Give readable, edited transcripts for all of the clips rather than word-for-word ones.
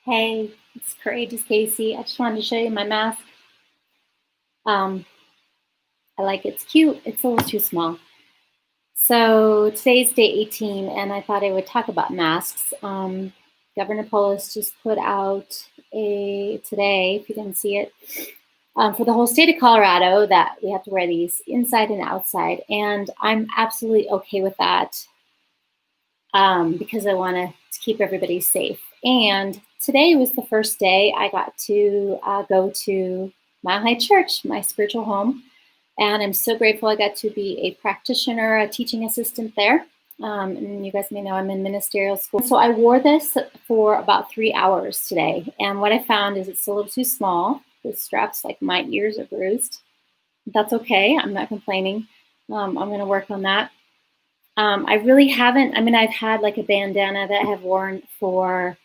Hey, it's Courageous Casey. I just wanted to show you my mask. Um, I like it's cute. It's a little too small. So today's day 18, and I thought I would talk about masks. Governor Polis just put out today, if you didn't see it, for the whole state of Colorado that we have to wear these inside and outside. And I'm absolutely okay with that because I want to keep everybody safe. And today was the first day I got to go to Mile High Church, my spiritual home. And I'm so grateful I got to be a practitioner, a teaching assistant there. And you guys may know I'm in ministerial school. So I wore this for about 3 hours today. And what I found is it's a little too small. The straps, like my ears are bruised. That's okay. I'm not complaining. I'm going to work on that. I really haven't, I've had like a bandana that I have worn for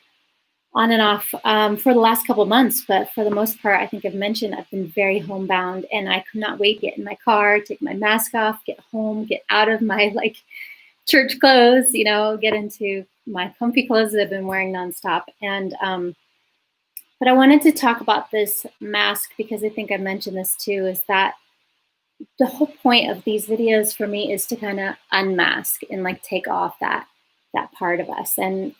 on and off for the last couple of months, but for the most part, I think I've mentioned I've been very homebound and I could not wait to get in my car, take my mask off, get home, get out of my like church clothes, get into my comfy clothes that I've been wearing nonstop. And, but I wanted to talk about this mask because I think I mentioned this too, is that the whole point of these videos for me is to kind of unmask and like take off that part of us. And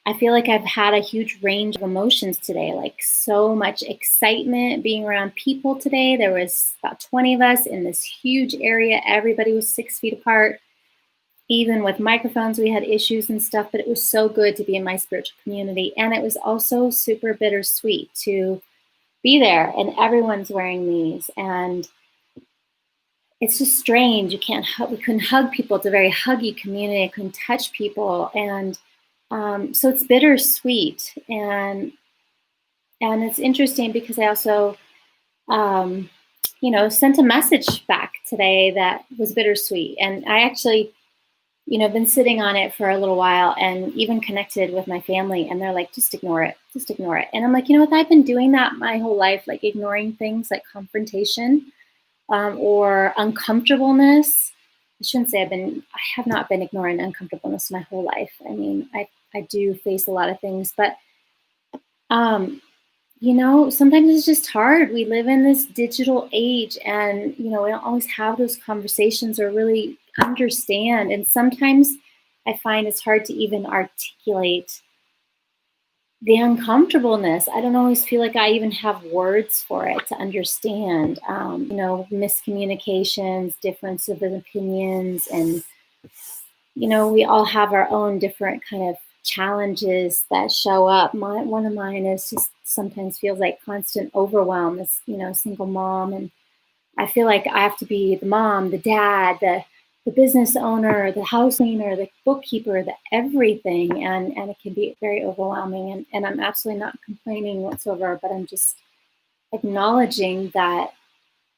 I feel like I've had a huge range of emotions today, like so much excitement being around people today. There was about 20 of us in this huge area. Everybody was 6 feet apart. Even with microphones, we had issues and stuff, but it was so good to be in my spiritual community. And it was also super bittersweet to be there and everyone's wearing these. And it's just strange. We couldn't hug people. It's a very huggy community. I couldn't touch people. And so it's bittersweet. And it's interesting because I also, sent a message back today that was bittersweet. And I actually, been sitting on it for a little while and even connected with my family. And they're like, just ignore it. Just ignore it. And I'm like, you know what? I've been doing that my whole life, like ignoring things like confrontation. Or uncomfortableness. I shouldn't say I have not been ignoring uncomfortableness my whole life. I mean, I do face a lot of things, but, sometimes it's just hard. We live in this digital age and, we don't always have those conversations or really understand. And sometimes I find it's hard to even articulate the uncomfortableness. I don't always feel like I even have words for it to understand, miscommunications, difference of opinions, and, we all have our own different kind of challenges that show up. One of mine is just sometimes feels like constant overwhelm as, single mom. And I feel like I have to be the mom, the dad, the business owner, the house cleaner, the bookkeeper, the everything. And it can be very overwhelming. And I'm absolutely not complaining whatsoever, but I'm just acknowledging that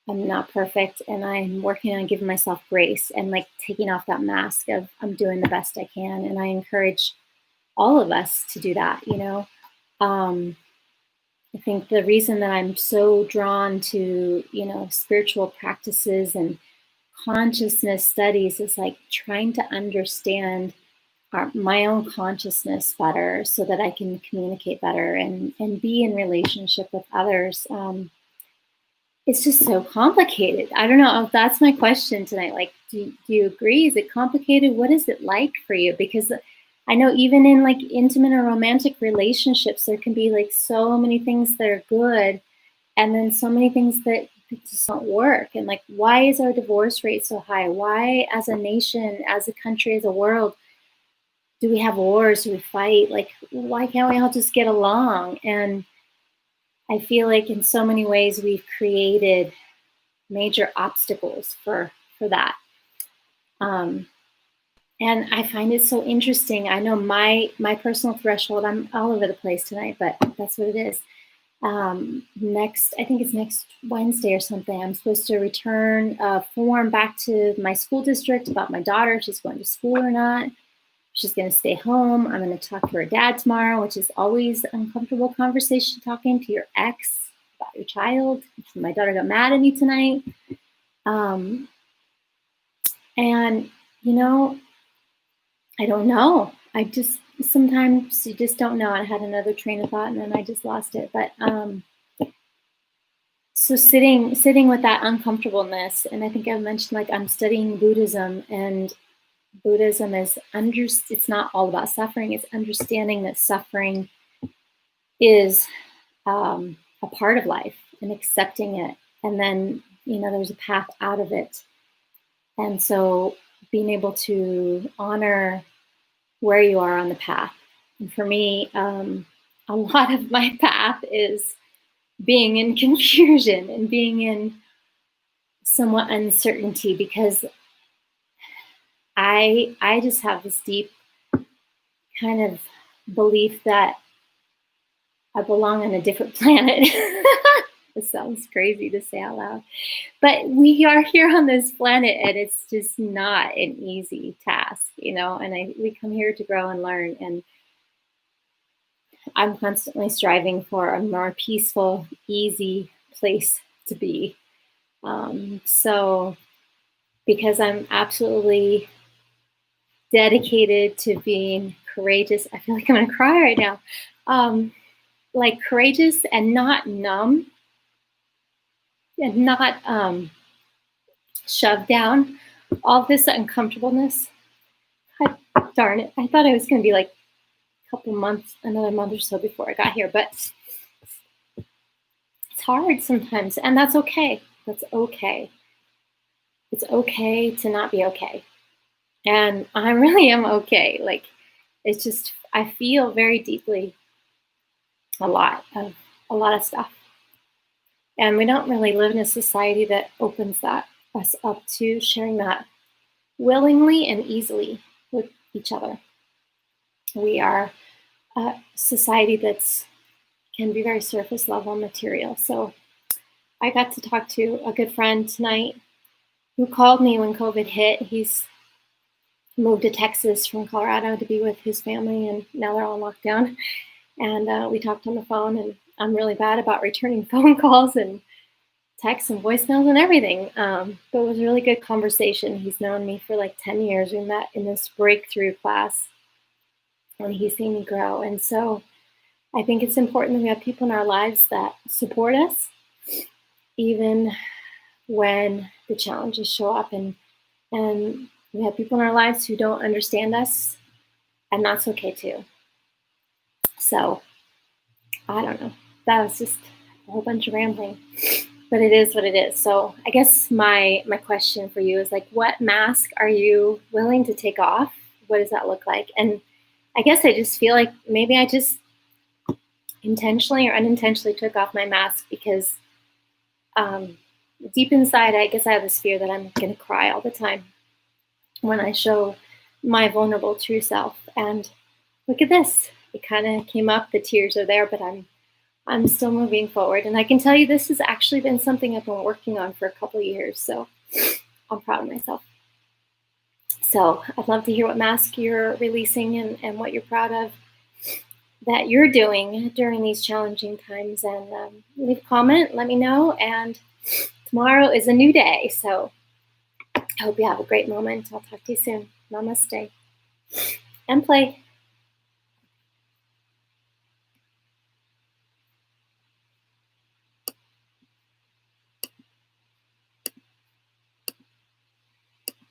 I'm not perfect and I'm working on giving myself grace and like taking off that mask of I'm doing the best I can. And I encourage all of us to do that, I think the reason that I'm so drawn to, spiritual practices and consciousness studies is like trying to understand my own consciousness better so that I can communicate better and be in relationship with others. It's just so complicated. I don't know if that's my question tonight. Like, do you agree? Is it complicated? What is it like for you? Because I know even in like intimate or romantic relationships, there can be like so many things that are good and then so many things that just don't work. And like, why is our divorce rate so high? Why as a nation, as a country, as a world, do we have wars? Do we fight? Like, why can't we all just get along? And I feel like in so many ways we've created major obstacles for that. And I find it so interesting. I know my personal threshold, I'm all over the place tonight, but that's what it is. I think it's next Wednesday or something, I'm supposed to return a form back to my school district about my daughter, if she's going to school or not. She's going to stay home. I'm going to talk to her dad tomorrow, which is always an uncomfortable conversation, talking to your ex about your child. My daughter got mad at me tonight. And, I don't know. sometimes you just don't know. I had another train of thought and then I just lost it. But so sitting with that uncomfortableness, and I think I've mentioned, like, I'm studying Buddhism, and Buddhism is it's not all about suffering. It's understanding that suffering is a part of life and accepting it. And then, there's a path out of it. And so being able to honor where you are on the path. And for me, a lot of my path is being in confusion and being in somewhat uncertainty, because I just have this deep kind of belief that I belong on a different planet. It sounds crazy to say out loud, but we are here on this planet, and it's just not an easy task, and we come here to grow and learn, and I'm constantly striving for a more peaceful, easy place to be. So because I'm absolutely dedicated to being courageous, I feel like I'm gonna cry right now. Like, courageous and not numb and not shoved down all this uncomfortableness. God darn it. I thought I was gonna be like a couple months, another month or so before I got here, but it's hard sometimes, and that's okay. That's okay. It's okay to not be okay. And I really am okay. Like, it's just, I feel very deeply a lot of stuff. And we don't really live in a society that opens us up to sharing that willingly and easily with each other. We are a society that's can be very surface level material. So I got to talk to a good friend tonight who called me when COVID hit. He's moved to Texas from Colorado to be with his family, and now they're all in lockdown. And we talked on the phone, and I'm really bad about returning phone calls and texts and voicemails and everything. But it was a really good conversation. He's known me for like 10 years. We met in this breakthrough class, and he's seen me grow. And so I think it's important that we have people in our lives that support us, even when the challenges show up, and we have people in our lives who don't understand us, and that's okay too. So I don't know. That was just a whole bunch of rambling, but it is what it is. So I guess my question for you is, like, what mask are you willing to take off? What does that look like? And I guess I just feel like maybe I just intentionally or unintentionally took off my mask because deep inside, I guess I have this fear that I'm going to cry all the time when I show my vulnerable true self. And look at this. It kind of came up. The tears are there, but I'm still moving forward. And I can tell you this has actually been something I've been working on for a couple of years. So I'm proud of myself. So I'd love to hear what mask you're releasing and what you're proud of that you're doing during these challenging times. And leave a comment, let me know. And tomorrow is a new day. So I hope you have a great moment. I'll talk to you soon. Namaste. And play.